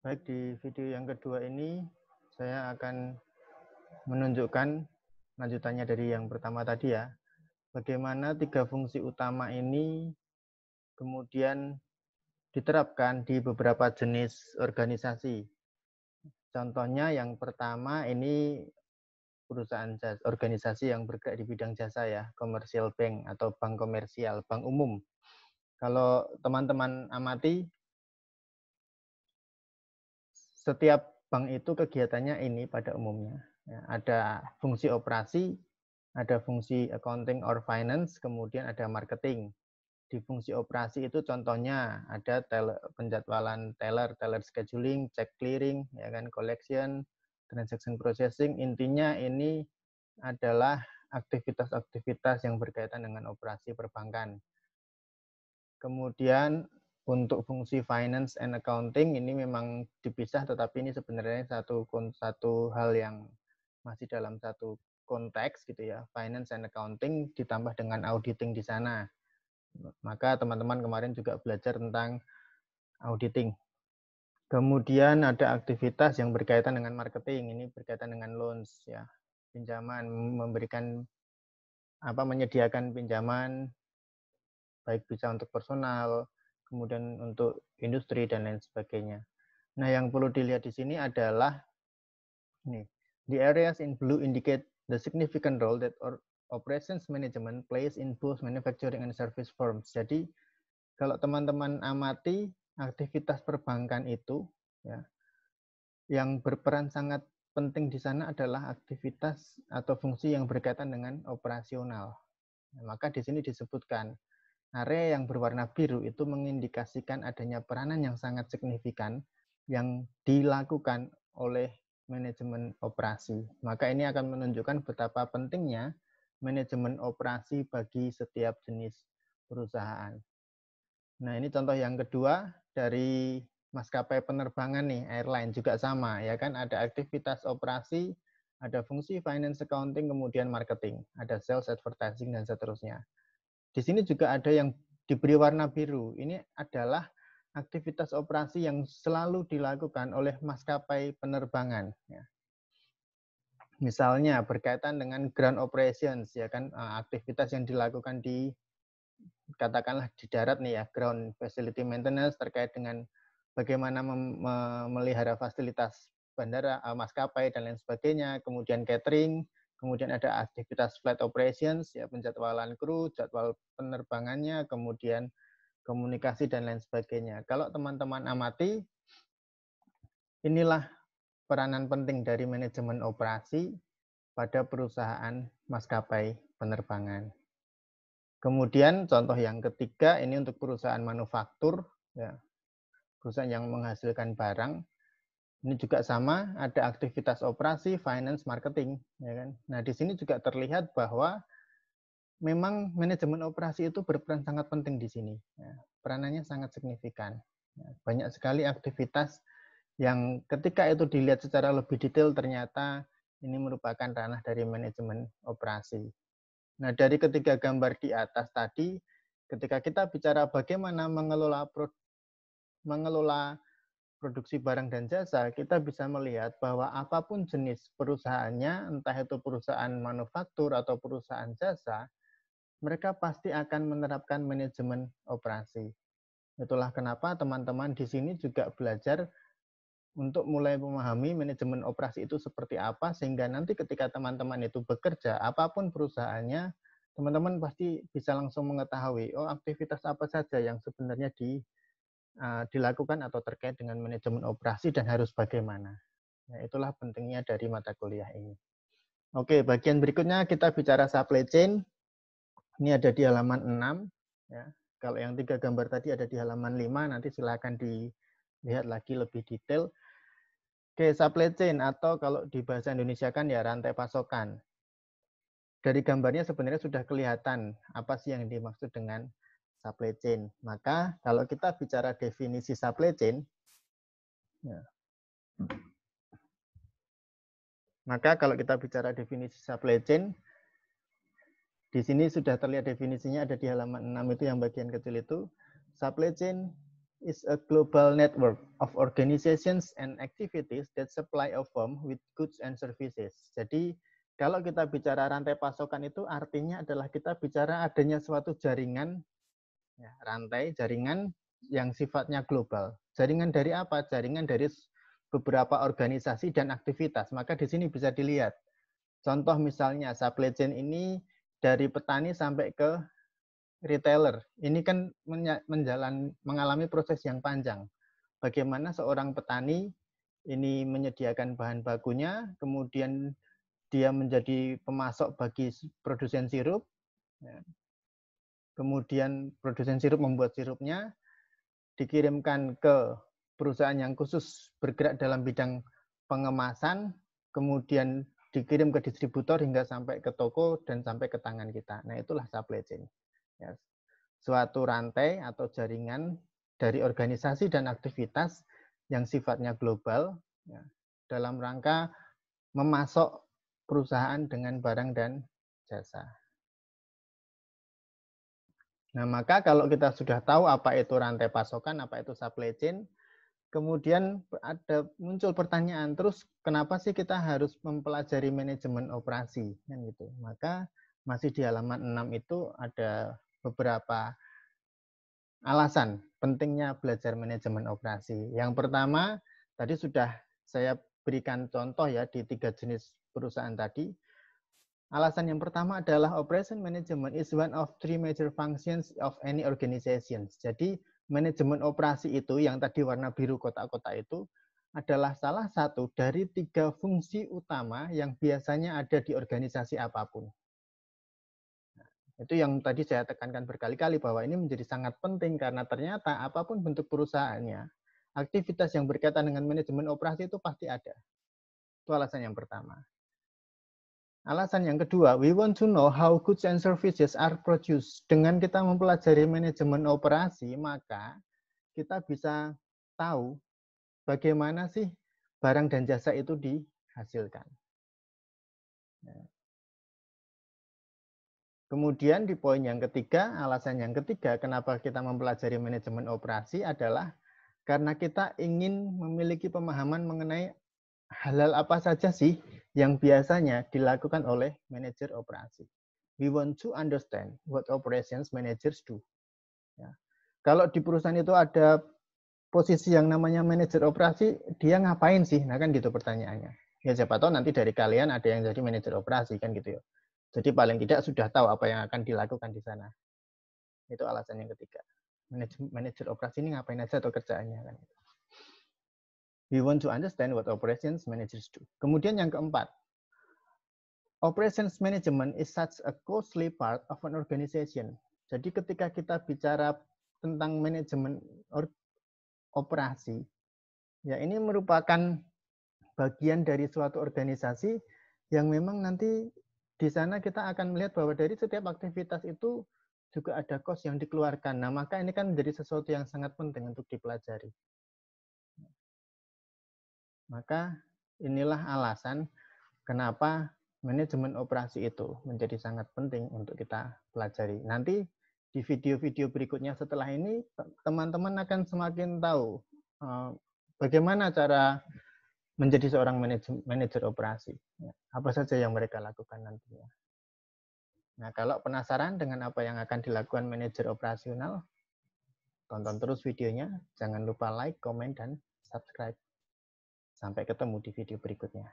Baik, di video yang kedua ini saya akan menunjukkan lanjutannya dari yang pertama tadi ya. Bagaimana tiga fungsi utama ini kemudian diterapkan di beberapa jenis organisasi. Contohnya yang pertama ini perusahaan organisasi yang bergerak di bidang jasa ya, commercial bank atau bank komersial, bank umum. Kalau teman-teman amati, setiap bank itu kegiatannya ini pada umumnya. Ya, ada fungsi operasi, ada fungsi accounting or finance, kemudian ada marketing. Di fungsi operasi itu contohnya ada penjadwalan teller scheduling, check clearing, ya kan, collection, transaction processing. Intinya ini adalah aktivitas-aktivitas yang berkaitan dengan operasi perbankan. Kemudian untuk fungsi finance and accounting ini memang dipisah, tetapi ini sebenarnya satu hal yang masih dalam satu konteks gitu ya. Finance and accounting ditambah dengan auditing di sana. Maka teman-teman kemarin juga belajar tentang auditing. Kemudian ada aktivitas yang berkaitan dengan marketing, ini berkaitan dengan loans ya, pinjaman, menyediakan pinjaman baik bisa untuk personal, kemudian untuk industri dan lain sebagainya. Nah, yang perlu dilihat di sini adalah ini, the areas in blue indicate the significant role that operations management plays in both manufacturing and service firms. Jadi, kalau teman-teman amati aktivitas perbankan itu, ya, yang berperan sangat penting di sana adalah aktivitas atau fungsi yang berkaitan dengan operasional. Nah, maka di sini disebutkan area yang berwarna biru itu mengindikasikan adanya peranan yang sangat signifikan yang dilakukan oleh manajemen operasi. Maka ini akan menunjukkan betapa pentingnya manajemen operasi bagi setiap jenis perusahaan. Nah, ini contoh yang kedua dari maskapai penerbangan nih, airline juga sama ya kan, ada aktivitas operasi, ada fungsi finance accounting, kemudian marketing, ada sales, advertising dan seterusnya. Di sini juga ada yang diberi warna biru. Ini adalah aktivitas operasi yang selalu dilakukan oleh maskapai penerbangan. Ya. Misalnya berkaitan dengan ground operations, ya kan, aktivitas yang dilakukan di katakanlah di darat nih ya, ground facility maintenance terkait dengan bagaimana memelihara fasilitas bandara, maskapai dan lain sebagainya, kemudian catering, kemudian ada aktivitas flight operations, ya penjadwalan kru, jadwal penerbangannya, kemudian komunikasi dan lain sebagainya. Kalau teman-teman amati, inilah peranan penting dari manajemen operasi pada perusahaan maskapai penerbangan. Kemudian contoh yang ketiga ini untuk perusahaan manufaktur, ya, perusahaan yang menghasilkan barang. Ini juga sama, ada aktivitas operasi, finance, marketing, ya kan. Nah, di sini juga terlihat bahwa memang manajemen operasi itu berperan sangat penting di sini. Ya, peranannya sangat signifikan. Ya, banyak sekali aktivitas yang ketika itu dilihat secara lebih detail ternyata ini merupakan ranah dari manajemen operasi. Nah, dari ketiga gambar di atas tadi, ketika kita bicara bagaimana mengelola produksi barang dan jasa, kita bisa melihat bahwa apapun jenis perusahaannya, entah itu perusahaan manufaktur atau perusahaan jasa, mereka pasti akan menerapkan manajemen operasi. Itulah kenapa teman-teman di sini juga belajar untuk mulai memahami manajemen operasi itu seperti apa, sehingga nanti ketika teman-teman itu bekerja, apapun perusahaannya, teman-teman pasti bisa langsung mengetahui, oh aktivitas apa saja yang sebenarnya dilakukan atau terkait dengan manajemen operasi dan harus bagaimana. Nah, itulah pentingnya dari mata kuliah ini. Oke, bagian berikutnya kita bicara supply chain. Ini ada di halaman 6. Ya. Kalau yang 3 gambar tadi ada di halaman 5, nanti silakan dilihat lagi lebih detail. Oke, supply chain atau kalau di bahasa Indonesia kan ya rantai pasokan. Dari gambarnya sebenarnya sudah kelihatan apa sih yang dimaksud dengan supply chain. Maka kalau kita bicara definisi supply chain, ya. Maka kalau kita bicara definisi supply chain, di sini sudah terlihat definisinya ada di halaman 6 itu yang bagian kecil itu. Supply chain is a global network of organizations and activities that supply a firm with goods and services. Jadi kalau kita bicara rantai pasokan itu artinya adalah kita bicara adanya suatu jaringan, ya, rantai jaringan yang sifatnya global. Jaringan dari apa? Jaringan dari beberapa organisasi dan aktivitas. Maka di sini bisa dilihat. Contoh misalnya supply chain ini dari petani sampai ke retailer. Ini kan mengalami proses yang panjang. Bagaimana seorang petani ini menyediakan bahan bakunya, kemudian dia menjadi pemasok bagi produsen sirup, kemudian produsen sirup membuat sirupnya, dikirimkan ke perusahaan yang khusus bergerak dalam bidang pengemasan, kemudian dikirim ke distributor hingga sampai ke toko dan sampai ke tangan kita. Nah, itulah supply chain. Ya, suatu rantai atau jaringan dari organisasi dan aktivitas yang sifatnya global, ya, dalam rangka memasok perusahaan dengan barang dan jasa. Nah, maka kalau kita sudah tahu apa itu rantai pasokan, apa itu supply chain, kemudian ada muncul pertanyaan, terus kenapa sih kita harus mempelajari manajemen operasi? Kan gitu. Maka masih di halaman 6 itu ada beberapa alasan pentingnya belajar manajemen operasi. Yang pertama, tadi sudah saya berikan contoh ya di 3 jenis perusahaan tadi. Alasan yang pertama adalah operation management is one of 3 major functions of any organization. Jadi manajemen operasi itu yang tadi warna biru kotak-kotak itu adalah salah satu dari 3 fungsi utama yang biasanya ada di organisasi apapun. Itu yang tadi saya tekankan berkali-kali bahwa ini menjadi sangat penting karena ternyata apapun bentuk perusahaannya, aktivitas yang berkaitan dengan manajemen operasi itu pasti ada. Itu alasan yang pertama. Alasan yang kedua, we want to know how goods and services are produced. Dengan kita mempelajari manajemen operasi, maka kita bisa tahu bagaimana sih barang dan jasa itu dihasilkan. Kemudian di poin yang ketiga, alasan yang ketiga kenapa kita mempelajari manajemen operasi adalah karena kita ingin memiliki pemahaman mengenai hal-hal apa saja sih yang biasanya dilakukan oleh manajer operasi. We want to understand what operations managers do. Ya. Kalau di perusahaan itu ada posisi yang namanya manajer operasi, dia ngapain sih? Nah kan gitu pertanyaannya. Ya siapa tahu nanti dari kalian ada yang jadi manajer operasi kan gitu ya. Jadi paling tidak sudah tahu apa yang akan dilakukan di sana. Itu alasan yang ketiga. Manajer operasi ini ngapain aja atau kerjaannya kan. We want to understand what operations managers do. Kemudian yang keempat, operations management is such a costly part of an organization. Jadi ketika kita bicara tentang manajemen operasi, ya ini merupakan bagian dari suatu organisasi yang memang nanti di sana kita akan melihat bahwa dari setiap aktivitas itu juga ada cost yang dikeluarkan. Nah, maka ini kan menjadi sesuatu yang sangat penting untuk dipelajari. Maka inilah alasan kenapa manajemen operasi itu menjadi sangat penting untuk kita pelajari. Nanti di video-video berikutnya setelah ini, teman-teman akan semakin tahu bagaimana cara menjadi seorang manajer operasi. Apa saja yang mereka lakukan nantinya. Nah, kalau penasaran dengan apa yang akan dilakukan manajer operasional, tonton terus videonya. Jangan lupa like, komen, dan subscribe. Sampai ketemu di video berikutnya.